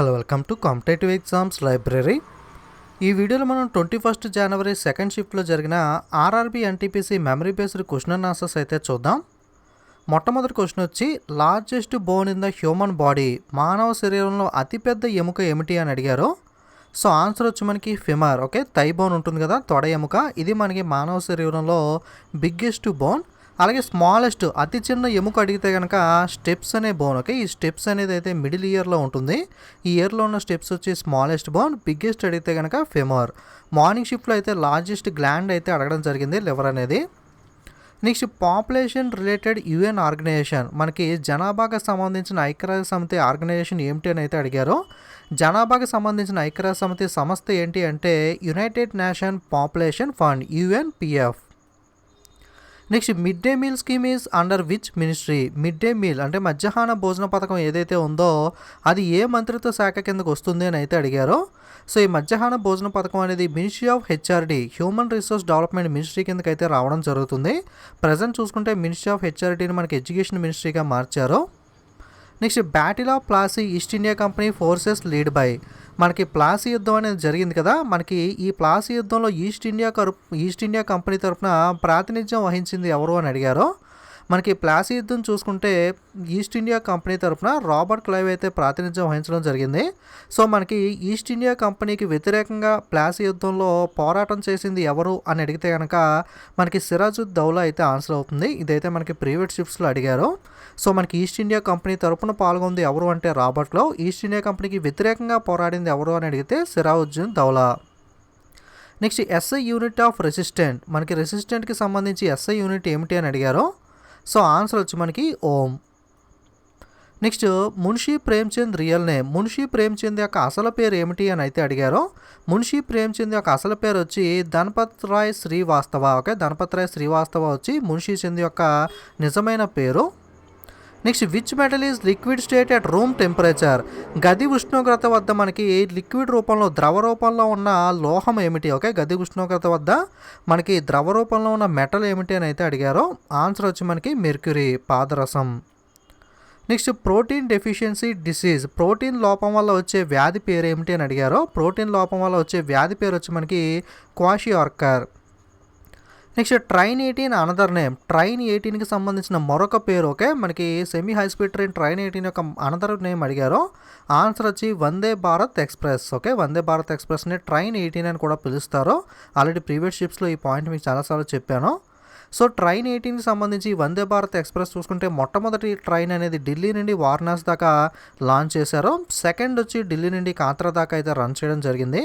Hello, welcome to competitive exams library. ఈ వీడియోలో మనం 21 జనవరి సెకండ్ షిఫ్ట్లో జరిగిన RRB NTPC memory based question and answers అయితే చూద్దాం. మొట్టమొదటి క్వశ్చన్ వచ్చి, largest bone in the human body, మానవ శరీరంలో అతిపెద్ద ఎముక ఏమిటి అని అడిగారు. సో ఆన్సర్ వచ్చి మనకి ఫిమర్. ఓకే, థై బోన్ ఉంటుంది కదా, తొడ ఎముక. ఇది మనకి మానవ శరీరంలో బిగ్గెస్ట్ బోన్. అలాగే స్మాలెస్ట్, అతి చిన్న ఎముక అడిగితే కనుక స్టెప్స్ అనే బోన్. ఓకే, ఈ స్టెప్స్ అనేది అయితే మిడిల్ ఇయర్లో ఉంటుంది. ఈ ఇయర్లో ఉన్న స్టెప్స్ వచ్చి స్మాలెస్ట్ బోన్. బిగ్గెస్ట్ అడిగితే కనుక ఫెమర్. మార్నింగ్ షిఫ్ట్లో అయితే లార్జెస్ట్ గ్లాండ్ అయితే అడగడం జరిగింది, లివర్ అనేది. Next, population related UN organisation, మనకి జనాభాకి సంబంధించిన ఐక్యరాజ్య సమితి ఆర్గనైజేషన్ ఏమిటి అని అయితే అడిగారు. జనాభాకి సంబంధించిన ఐక్యరాజ్య సమితి సంస్థ ఏంటి అంటే United Nation Population Fund, UNPF. Next, mid day meal scheme is under which ministry. Mid day meal అంటే మధ్యాహ్న భోజన పథకం ఏదైతే ఉందో అది ఏ మంత్రిత్వ శాఖ కిందకు వస్తుంది అని అయితే అడిగారు. సో ఈ మధ్యాహ్న భోజన పథకం అనేది ministry of HRD, human resource development ministry కిందకి అయితే రావడం జరుగుతుంది. ప్రజెంట్ చూసుకుంటే మినిస్ట్రీ ఆఫ్ హెచ్ఆర్డీని మనకి ఎడ్యుకేషన్ మినిస్ట్రీగా మార్చారు. Next, battle of Plassey, east India company forces lead by, మనకి ప్లాసీ యుద్ధం అనేది జరిగింది కదా. మనకి ఈ ప్లాసీ యుద్ధంలో ఈస్ట్ ఇండియా కంపెనీ తరఫున ప్రాతినిధ్యం వహించింది ఎవరు అని అడిగారు. మనకి ప్లాసీ యుద్ధం చూసుకుంటే ఈస్ట్ ఇండియా కంపెనీ తరఫున రాబర్ట్ క్లైవ్ అయితే ప్రాతినిధ్యం వహించడం జరిగింది. సో మనకి ఈస్ట్ ఇండియా కంపెనీకి వ్యతిరేకంగా ప్లాసీ యుద్ధంలో పోరాటం చేసింది ఎవరు అని అడిగితే కనుక మనకి సిరాజుద్ దౌలా అయితే ఆన్సర్ అవుతుంది. ఇదైతే మనకి ప్రీవియస్ షిఫ్ట్స్లో అడిగారు. సో మనకి ఈస్ట్ ఇండియా కంపెనీ తరఫున పాల్గొంది ఎవరు అంటే రాబర్ట్లో. ఈస్ట్ ఇండియా కంపెనీకి వ్యతిరేకంగా పోరాడింది ఎవరు అని అడిగితే Siraj-ud-Daulah Daula. Next, SI unit of resistant, మనకి రెసిస్టెంట్కి సంబంధించి ఎస్ఐ యూనిట్ ఏమిటి అని అడిగారు. సో ఆన్సర్ వచ్చి మనకి Om. Next, Munshi Premchand real name, Munshi Premchand యొక్క అసలు పేరు ఏమిటి అని అయితే అడిగారు. మున్షీ ప్రేమ్చంద్ యొక్క అసలు పేరు వచ్చి ధనపత్ రాయ్ శ్రీవాస్తవ. ఓకే, ధనపత్ రాయ్ శ్రీవాస్తవ వచ్చి మున్షీ చంద్ యొక్క నిజమైన పేరు. Next, which metal is liquid state at room temperature, గది ఉష్ణోగ్రత వద్ద మనకి లిక్విడ్ రూపంలో ద్రవ రూపంలో ఉన్న లోహం ఏమిటి. ఓకే, గది ఉష్ణోగ్రత వద్ద మనకి ద్రవ రూపంలో ఉన్న మెటల్ ఏమిటి అని అయితే అడిగారు. ఆన్సర్ వచ్చి మనకి మెర్క్యూరీ, పాదరసం. Next, protein deficiency disease, protein లోపం వల్ల వచ్చే వ్యాధి పేరు ఏమిటి అని అడిగారు. ప్రోటీన్ లోపం వల్ల వచ్చే వ్యాధి పేరు వచ్చి మనకి kwashiorkor. Next, train 18 another name, train 18కి సంబంధించిన మరొక పేరు. ఓకే, మనకి సెమీ హై స్పీడ్ ట్రైన్ 18 యొక్క అనదర్ నేమ్ అడిగారు. ఆన్సర్ వచ్చి Vande Bharat express. Okay, Vande Bharat ఎక్స్ప్రెస్ని train 18 అని కూడా పిలుస్తారు. ఆల్రెడీ ప్రీవియస్ షిప్స్లో ఈ పాయింట్ మీకు చాలాసార్లు చెప్పాను. సో ట్రైన్ 18కి సంబంధించి వందే భారత్ ఎక్స్ప్రెస్ చూసుకుంటే మొట్టమొదటి ట్రైన్ అనేది ఢిల్లీ నుండి వారణాసి దాకా లాంచ్ చేశారు. సెకండ్ వచ్చి ఢిల్లీ నుండి కాత్రా దాకా అయితే రన్ చేయడం జరిగింది.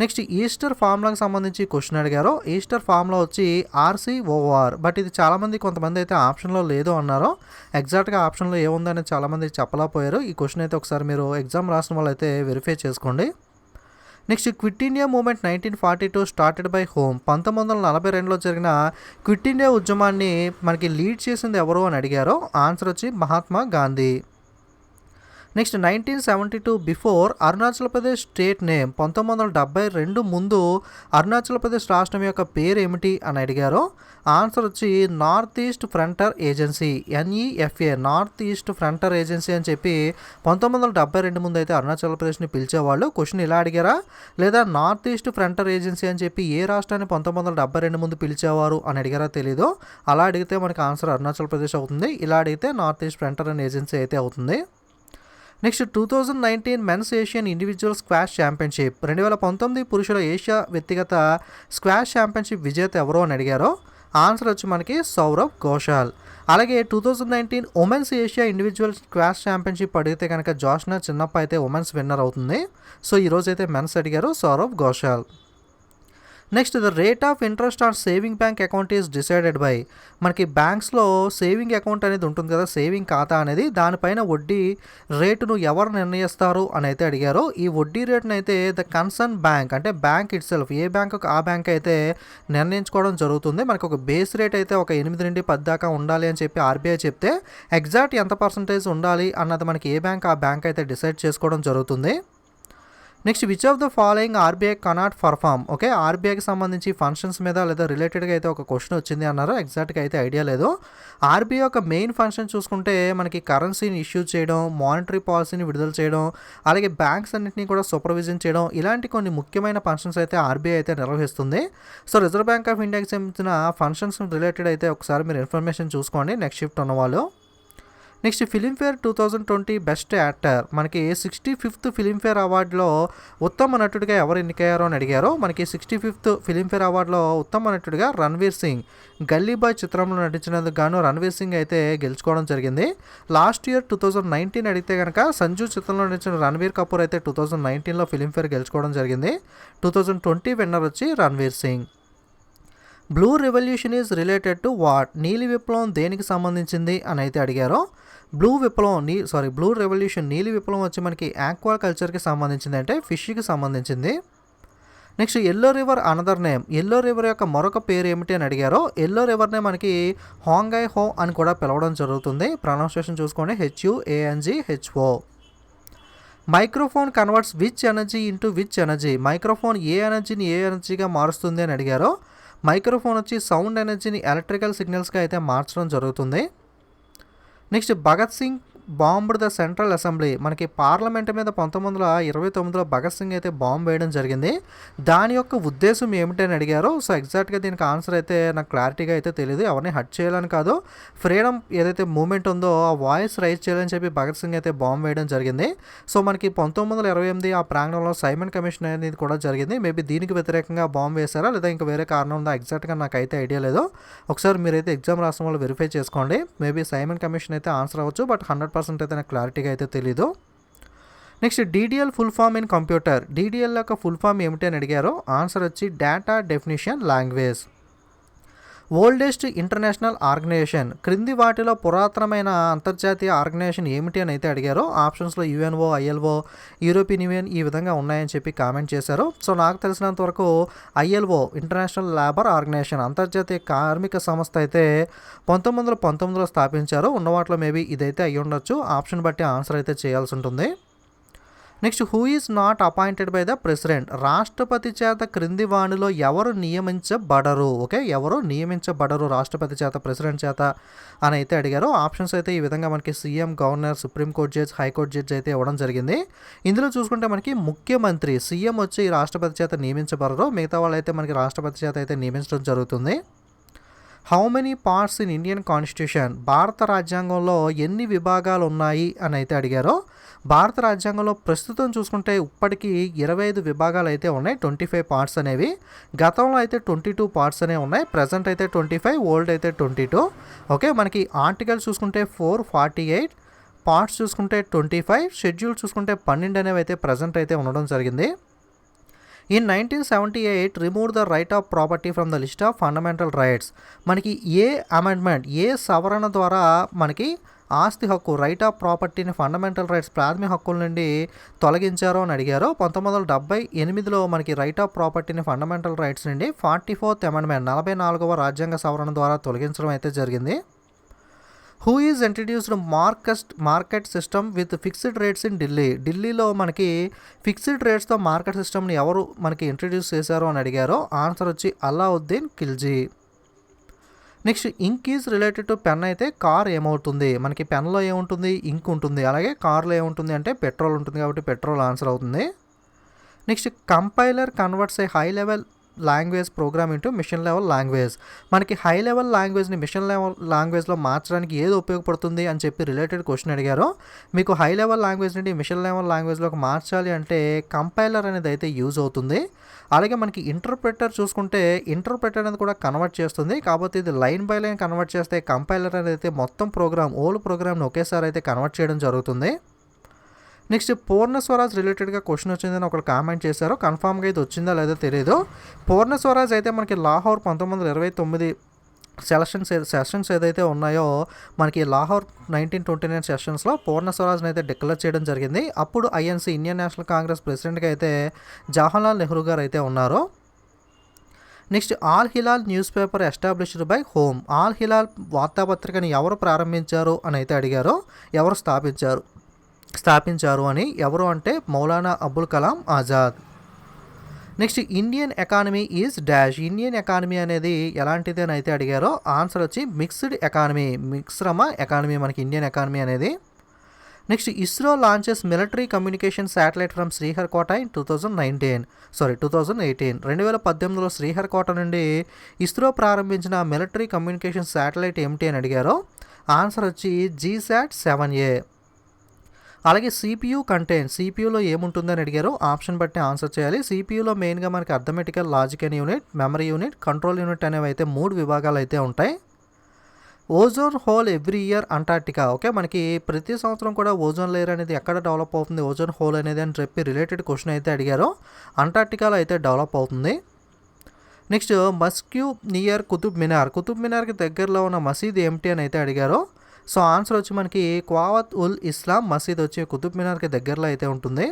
నెక్స్ట్, ఈస్టర్ ఫార్ములాకి సంబంధించి క్వశ్చన్ అడిగారు. ఈస్టర్ ఫార్ములా వచ్చి RCOR, బట్ ఇది చాలామంది కొంతమంది అయితే ఆప్షన్లో లేదు అన్నారు. ఎగ్జాక్ట్గా ఆప్షన్లో ఏముందని చాలామంది చెప్పలేకపోయారు. ఈ క్వశ్చన్ అయితే ఒకసారి మీరు ఎగ్జామ్ రాసిన వాళ్ళు అయితే వెరిఫై చేసుకోండి. Next, quit India movement 1942 started by whom, 1942లో జరిగిన క్విట్ ఇండియా ఉద్యమాన్ని మనకి లీడ్ చేసింది ఎవరు అని అడిగారు. ఆన్సర్ వచ్చి Mahatma Gandhi. Next, 1972 before Arunachal Pradesh state name, 1972 ముందు అరుణాచల్ ప్రదేశ్ రాష్ట్రం యొక్క పేరు ఏమిటి అని అడిగారు. ఆన్సర్ వచ్చి north east frontier agency, NEFA, north east frontier agency అని చెప్పి 1972 ముందు అయితే అరుణాచల్ ప్రదేశ్ని పిలిచేవాళ్ళు. క్వశ్చన్ ఇలా అడిగారా, లేదా నార్త్ ఈస్ట్ ఫ్రంటర్ ఏజెన్సీ అని చెప్పి ఏ రాష్ట్రాన్ని 1972 ముందు పిలిచేవారు అని అడిగారా తెలీదు. అలా అడిగితే మనకి ఆన్సర్ అరుణాచల్ ప్రదేశ్ అవుతుంది. ఇలా అడిగితే నార్త్ ఈస్ట్ ఫ్రంటర్ అనే ఏజెన్సీ అయితే అవుతుంది. Next, 2019 men's Asian individual squash championship, 2019 పురుషుల ఏషియా వ్యక్తిగత స్క్వాష్ ఛాంపియన్షిప్ విజేత ఎవరు అని అడిగారు. ఆన్సర్ వచ్చి మనకి సౌరవ్ ఘోషాల్. అలాగే 2019 women's Asia individual squash championship అడిగితే కనుక జోష్నా చిన్నప్ప అయితే ఉమెన్స్ విన్నర్ అవుతుంది. సో ఈరోజు అయితే మెన్స్ అడిగారు, Saurav Ghosal. Next, the rate of interest on saving bank account is decided by, మనకి బ్యాంక్స్లో సేవింగ్ అకౌంట్ అనేది ఉంటుంది కదా, సేవింగ్ ఖాతా అనేది, దానిపైన వడ్డీ రేటును ఎవరు నిర్ణయిస్తారు అని అయితే అడిగారు. ఈ వడ్డీ రేటును అయితే ద కన్సర్న్ బ్యాంక్, అంటే bank it self, A bank ఆ బ్యాంక్ అయితే నిర్ణయించుకోవడం జరుగుతుంది. మనకి ఒక బేస్ రేట్ అయితే ఒక 8 నుండి 10 దాకా ఉండాలి అని చెప్పి RBI చెప్తే ఎగ్జాక్ట్ ఎంత పర్సంటేజ్ ఉండాలి అన్నది మనకి ఏ బ్యాంక్ ఆ బ్యాంక్ అయితే డిసైడ్ చేసుకోవడం జరుగుతుంది. Next which of the following RBI cannot perform. Okay, ఆర్బీఐకి సంబంధించి ఫంక్షన్స్ మీద లేదా రిలేటెడ్గా అయితే ఒక క్వశ్చన్ వచ్చింది అన్నారు. ఎగ్జాక్ట్గా అయితే ఐడియా లేదు. ఆర్బీఐ యొక్క మెయిన్ ఫంక్షన్ చూసుకుంటే మనకి కరెన్సీని ఇష్యూ చేయడం, మానిటరీ పాలసీని విడుదల చేయడం, అలాగే బ్యాంక్స్ అన్నింటినీ కూడా సూపర్విజన్ చేయడం, ఇలాంటి కొన్ని ముఖ్యమైన ఫంక్షన్స్ అయితే ఆర్బీఐ అయితే నిర్వహిస్తుంది. సో రిజర్వ్ బ్యాంక్ ఆఫ్ ఇండియాకి సంబంధించిన ఫంక్షన్స్ రిలేటెడ్ అయితే ఒకసారి మీరు ఇన్ఫర్మేషన్ చూసుకోండి నెక్స్ట్ షిఫ్ట్ ఉన్నవాళ్ళు. నెక్స్ట్ ఫిలింఫేర్ 2020 బెస్ట్ యాక్టర్, మనకి 65th ఫిలింఫేర్ అవార్డులో ఉత్తమ నటుడిగా ఎవరు ఎన్నికయ్యారో అని అడిగారు. మనకి 65th ఫిలింఫేర్ అవార్డులో ఉత్తమ నటుడిగా రణ్వీర్ సింగ్ గల్లీబాయ్ చిత్రంలో నటించినందుకు గాను రణ్వీర్ సింగ్ అయితే గెలుచుకోవడం జరిగింది. లాస్ట్ ఇయర్ 2019 అడిగితే కనుక సంజు చిత్రంలో నటించిన రణ్వీర్ కపూర్ అయితే 2019లో ఫిలింఫేర్ గెలుచుకోవడం జరిగింది. 2020 విన్నర్ వచ్చి Ranveer Singh. Blue revolution is related to what, నీలి విప్లవం దేనికి సంబంధించింది అని అయితే అడిగారు. బ్లూ రెవల్యూషన్ నీలి విప్లవం వచ్చి మనకి ఆక్వా కల్చర్కి సంబంధించింది, అంటే ఫిష్కి సంబంధించింది. Next yellow river another name, yellow river యొక్క మరొక పేరు ఏమిటి అని అడిగారు. ఎల్లో రివర్నే మనకి హాంగాయ్ హో అని కూడా పిలవడం జరుగుతుంది. ప్రొనౌన్సియేషన్ చూసుకోండి HUANGHO. Microphone converts which energy into which energy, microphone ఏ ఎనర్జీని ఏ ఎనర్జీగా మారుస్తుంది అని అడిగారు. మైక్రోఫోన్ వచ్చి సౌండ్ ఎనర్జీని ఎలక్ట్రికల్ సిగ్నల్స్గా అయితే మార్చడం జరుగుతుంది. Next Bhagat Singh bombed the central assembly, మనకి పార్లమెంట్ మీద 1929లో భగత్ సింగ్ అయితే బాంబ్ వేయడం జరిగింది. దాని యొక్క ఉద్దేశం ఏమిటని అడిగారు. సో ఎగ్జాక్ట్గా దీనికి ఆన్సర్ అయితే నాకు క్లారిటీగా అయితే తెలియదు. ఎవరిని హర్ట్ చేయాలని కాదు, ఫ్రీడమ్ ఏదైతే మూమెంట్ ఉందో ఆ వాయిస్ రైజ్ చేయాలని చెప్పి భగత్ సింగ్ అయితే బాంబ్ వేయడం జరిగింది. సో మనకి 1928 ఆ ప్రాంగణంలో సైమన్ కమిషన్ అనేది కూడా జరిగింది. మేబీ దీనికి వ్యతిరేకంగా బాంబ్ వేశారా లేదా ఇంకా వేరే కారణం ఉందా ఎగ్జాక్ట్గా నాకైతే ఐడియా లేదు. ఒకసారి మీరైతే ఎగ్జామ్ రాసిన వాళ్ళు వెరిఫై చేసుకోండి. మేబీ సైమన్ కమిషన్ అయితే ఆన్సర్ అవ్వచ్చు, బట్ 100% అయితే నాకు క్లారిటీగా అయితే తెలీదు. Next DDL full form in computer, DDL యొక్క ఫుల్ ఫామ్ ఏమిటి అని అడిగారు. ఆన్సర్ వచ్చి data definition language. Oldest international organisation, క్రింది వాటిలో పురాతనమైన అంతర్జాతీయ ఆర్గనైజేషన్ ఏమిటి అని అయితే అడిగారు. ఆప్షన్స్లో UNO, ILO, యూరోపియన్ యూనియన్ ఈ విధంగా ఉన్నాయని చెప్పి కామెంట్ చేశారు. సో నాకు తెలిసినంత వరకు ILO ఇంటర్నేషనల్ లేబర్ ఆర్గనైజేషన్, అంతర్జాతీయ కార్మిక సంస్థ అయితే 1919లో స్థాపించారు. ఉన్న వాటిలో మేబీ ఇదైతే అయ్యి ఉండొచ్చు. ఆప్షన్ బట్టి ఆన్సర్ అయితే చేయాల్సి ఉంటుంది. Next who is not appointed by the president, రాష్ట్రపతి చేత క్రింది వాణిలో ఎవరు నియమించబడరు. ఓకే, ఎవరు నియమించబడరు రాష్ట్రపతి చేత ప్రెసిడెంట్ చేత అని అయితే అడిగారు. ఆప్షన్స్ అయితే ఈ విధంగా మనకి CM, governor, supreme court judge, high court judge అయితే ఇవ్వడం జరిగింది. ఇందులో చూసుకుంటే మనకి ముఖ్యమంత్రి CM వచ్చి రాష్ట్రపతి చేత నియమించబడరు, మిగతా వాళ్ళు అయితే మనకి రాష్ట్రపతి చేత అయితే నియమించడం జరుగుతుంది. How many parts in Indian constitution, భారత రాజ్యాంగంలో ఎన్ని విభాగాలు ఉన్నాయి అని అయితే అడిగారు. భారత రాజ్యాంగంలో ప్రస్తుతం చూసుకుంటే ఇప్పటికీ 25 విభాగాలు అయితే ఉన్నాయి, 25 పార్ట్స్ అనేవి. గతంలో అయితే 22 పార్ట్స్ అనేవి ఉన్నాయి, ప్రజెంట్ అయితే 25, ఓల్డ్ అయితే 22. ఓకే, మనకి ఆర్టికల్స్ చూసుకుంటే 448, పార్ట్స్ చూసుకుంటే 25, షెడ్యూల్ చూసుకుంటే 12 అనేవి అయితే ప్రజెంట్ అయితే ఉండడం జరిగింది. In 1978 remove the right of property from the list of fundamental rights, మనకి ఏ అమెండ్మెంట్, ఏ సవరణ ద్వారా మనకి ఆస్తి హక్కు, రైట్ ఆఫ్ ప్రాపర్టీని, ఫండమెంటల్ రైట్స్, ప్రాథమిక హక్కుల నుండి తొలగించారో అని అడిగారు. 1978లో మనకి రైట్ ఆఫ్ ప్రాపర్టీని, ఫండమెంటల్ రైట్స్ నుండి 44th అమెండ్మెంట్ 44వ రాజ్యాంగ సవరణ ద్వారా తొలగించడం అయితే జరిగింది. Who is introduced market system with fixed rates in Delhi, ఢిల్లీలో మనకి ఫిక్స్డ్ రేట్స్తో మార్కెట్ సిస్టమ్ని ఎవరు మనకి ఇంట్రడ్యూస్ చేశారో అని అడిగారు. ఆన్సర్ వచ్చి Alauddin Khilji. Next ink is related to pen అయితే కార్ ఏమవుతుంది, మనకి పెన్లో ఏముంటుంది, ఇంక్ ఉంటుంది. అలాగే కార్లో ఏముంటుంది అంటే పెట్రోల్ ఉంటుంది, కాబట్టి పెట్రోల్ ఆన్సర్ అవుతుంది. Next compiler converts a high level language program into machine level language, మనకి హై లెవెల్ లాంగ్వేజ్ని మిషన్ లెవెల్ లాంగ్వేజ్లో మార్చడానికి ఏది ఉపయోగపడుతుంది అని చెప్పి రిలేటెడ్ క్వశ్చన్ అడిగారు. మీకు హై లెవెల్ లాంగ్వేజ్ నుండి మిషన్ లెవెల్ లాంగ్వేజ్లోకి మార్చాలి అంటే కంపైలర్ అనేది అయితే యూజ్ అవుతుంది. అలాగే మనకి ఇంటర్ప్రెటర్ చూసుకుంటే ఇంటర్ప్రెటర్ అనేది కూడా కన్వర్ట్ చేస్తుంది, కాకపోతే ఇది లైన్ బై లైన్ కన్వర్ట్ చేస్తే కంపైలర్ అనేది అయితే మొత్తం ప్రోగ్రామ్, ఓల్డ్ ప్రోగ్రామ్ని ఒకేసారి అయితే కన్వర్ట్ చేయడం జరుగుతుంది. నెక్స్ట్ పూర్ణ స్వరాజ్ రిలేటెడ్గా క్వశ్చన్ వచ్చిందని ఒకరు కామెంట్ చేశారు. కన్ఫామ్గా అయితే వచ్చిందా లేదో తెలియదు. పూర్ణ స్వరాజ్ అయితే మనకి లాహోర్ 1929 సెషన్స్ ఏదైతే ఉన్నాయో మనకి లాహోర్ 1929 సెషన్స్లో పూర్ణ స్వరాజ్ని అయితే డిక్లేర్ చేయడం జరిగింది. అప్పుడు INC ఇండియన్ నేషనల్ కాంగ్రెస్ ప్రెసిడెంట్గా అయితే జవహర్లాల్ నెహ్రూ గారు అయితే ఉన్నారు. Next Al Hilal newspaper established by whom, Al Hilal వార్తాపత్రికని ఎవరు ప్రారంభించారు అని అయితే అడిగారు, ఎవరు స్థాపించారు. స్థాపించారు అని. ఎవరు అంటే Maulana Abul Kalam Azad. Next Indian economy is dash. Indian economy అనేది ఎలాంటిది అని అయితే అడిగారో ఆన్సర్ వచ్చి మిక్స్డ్ ఎకానమీ, మిశ్రమ ఎకానమీ మనకి ఇండియన్ ఎకానమీ అనేది. Next ISRO launches military communication satellite from Sriharikota in 2018. 2018లో శ్రీహరికోట నుండి ఇస్రో ప్రారంభించిన మిలిటరీ కమ్యూనికేషన్ శాటిలైట్ ఏమిటి అని అడిగారో ఆన్సర్ వచ్చి GSAT-7A. అలాగే సిపియు కంటెంట్, సిపియూలో ఏముంటుందని అడిగారో ఆప్షన్ బట్టి ఆన్సర్ చేయాలి. సిపియూలో మెయిన్గా మనకి arithmetical, logical unit, memory unit, control unit అనేవి అయితే 3 విభాగాలు అయితే ఉంటాయి. Ozone whole every year Antarctica. Okay, మనకి ప్రతి సంవత్సరం కూడా ఓజోన్ లేయర్ అనేది ఎక్కడ డెవలప్ అవుతుంది ఓజోన్ హోల్ అనేది అని చెప్పి రిలేటెడ్ క్వశ్చన్ అయితే అడిగారో అంటార్టికాలో అయితే డెవలప్ అవుతుంది. నెక్స్ట్ మస్క్యూ నియర్ కుతుబ్ మినార్, కుతుబ్ మినార్కి దగ్గరలో ఉన్న మసీద్ ఏమిటి అని అయితే అడిగారో సో ఆన్సర్ వచ్చి మనకి క్వావత్ ఉల్ ఇస్లాం మసీద్ వచ్చి కుతుబ్ మినార్కి దగ్గరలో అయితే ఉంటుంది.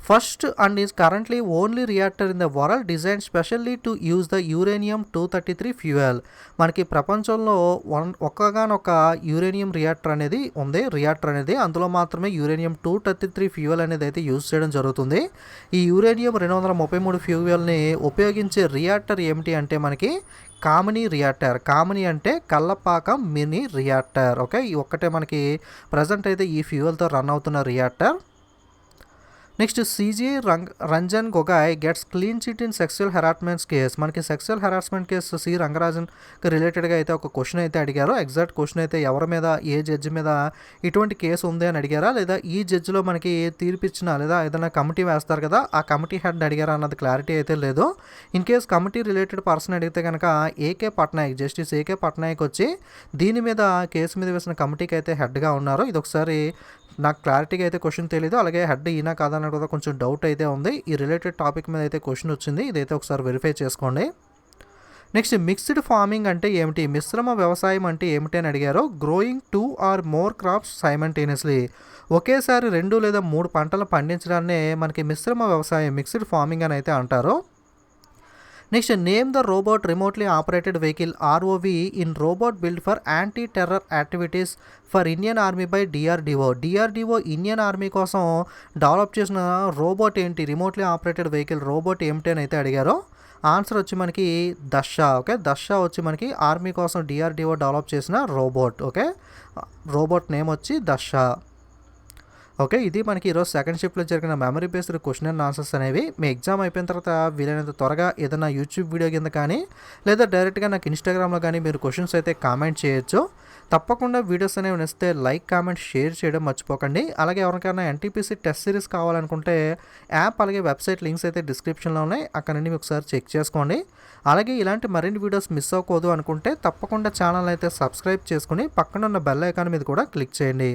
First and is currently only reactor in the world design specially to use the uranium-233 fuel. మనకి ప్రపంచంలో ఒక్కగానొక్క యురేనియం రియాక్టర్ అనేది ఉంది. అందులో మాత్రమే uranium-233 ఫ్యూయల్ అనేది అయితే యూజ్ చేయడం జరుగుతుంది. ఈ uranium-233 ఫ్యూయల్ని ఉపయోగించే రియాక్టర్ ఏమిటి అంటే మనకి కామిని రియాక్టర్. కామిని అంటే కల్లపాకం మినీ రియాక్టర్. ఓకే, ఈ ఒక్కటే మనకి ప్రజెంట్ అయితే ఈ ఫ్యూయల్తో రన్ అవుతున్న reactor. Next CJI Ranjan Gogoi gets clean chit in sexual harassments case. మనకి సెక్సువల్ హెరాస్మెంట్ కేసు సి రంగరాజన్కి రిలేటెడ్గా అయితే ఒక క్వశ్చన్ అయితే అడిగారో. ఎగ్జాక్ట్ క్వశ్చన్ అయితే ఎవరి మీద, ఏ జడ్జి మీద ఇటువంటి కేసు ఉంది అని అడిగారా, లేదా ఈ జడ్జిలో మనకి తీర్పిచ్చిన లేదా ఏదైనా కమిటీ వేస్తారు కదా ఆ కమిటీ హెడ్ అడిగారా అన్నది క్లారిటీ అయితే లేదు. In case committee related person అడిగితే కనుక AK Patnaik, justice AK Patnaik వచ్చి దీని మీద కేసు మీద వేసిన కమిటీకి అయితే హెడ్గా ఉన్నారు. ఇది ఒకసారి నాకు క్లారిటీగా అయితే క్వశ్చన్ తెలీదు. అలాగే హెడ్ ఈయన కాదన్న కూడా కొంచెం డౌట్ అయితే ఉంది. ఈ రిలేటెడ్ టాపిక్ మీద అయితే క్వశ్చన్ వచ్చింది, ఇదైతే ఒకసారి వెరిఫై చేసుకోండి. నెక్స్ట్ మిక్స్డ్ ఫార్మింగ్ అంటే ఏమిటి, మిశ్రమ వ్యవసాయం అంటే ఏమిటి అని అడిగారో. Growing 2 or more crops simultaneously, ఒకేసారి 2 లేదా 3 పంటలు పండించడాన్నే మనకి మిశ్రమ వ్యవసాయం, మిక్స్డ్ ఫార్మింగ్ అని అయితే అంటారు. Next name the robot remotely operated vehicle ROV in robot build for anti terror activities for Indian army by DRDO Indian army కోసం డెవలప్ చేసిన రోబోట్ ఏంటి, రిమోట్లీ ఆపరేటెడ్ వెహికల్ రోబోట్ ఏమిటి అని అయితే అడిగారో ఆన్సర్ వచ్చి మనకి దశ. ఓకే, దశ వచ్చి మనకి ఆర్మీ కోసం డిఆర్డిఓ డెవలప్ చేసిన రోబోట్. ఓకే, రోబోట్ నేమ్ వచ్చి దశ. ఓకే, ఇది మనకి ఈరోజు సెకండ్ షిఫ్ట్లో జరిగిన memory based question and answers అనేవి. మీ ఎగ్జామ్ అయిపోయిన తర్వాత వీలైనంత త్వరగా ఏదైనా యూట్యూబ్ వీడియో కింద కానీ లేదా డైరెక్ట్గా నాకు ఇన్స్టాగ్రామ్లో కానీ మీరు క్వశ్చన్స్ అయితే కామెంట్ చేయొచ్చు. తప్పకుండా వీడియోస్ అనేవి నచ్చితే లైక్, కామెంట్, షేర్ చేయడం మర్చిపోకండి. అలాగే ఎవరికైనా ఎన్టీపీసీ టెస్ట్ సిరీస్ కావాలనుకుంటే యాప్ అలాగే వెబ్సైట్ లింక్స్ అయితే డిస్క్రిప్షన్లో ఉన్నాయి, అక్కడ నుండి ఒకసారి చెక్ చేసుకోండి. అలాగే ఇలాంటి మరిన్ని వీడియోస్ మిస్ అవ్వకూడదు అనుకుంటే తప్పకుండా ఛానల్ అయితే సబ్స్క్రైబ్ చేసుకుని పక్కన ఉన్న బెల్ ఐకాన్ మీద కూడా క్లిక్ చేయండి.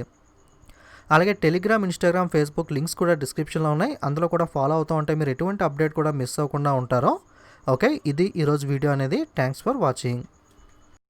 అలాగే టెలిగ్రామ్, ఇన్స్టాగ్రామ్, ఫేస్బుక్ లింక్స్ కూడా డిస్క్రిప్షన్లో ఉన్నాయి, అందులో కూడా ఫాలో అవుతూ ఉంటే మీరు ఎటువంటి అప్డేట్ కూడా మిస్ అవ్వకుండా ఉంటారో. ఓకే, ఇది ఈరోజు వీడియో అనేది. Thanks for watching.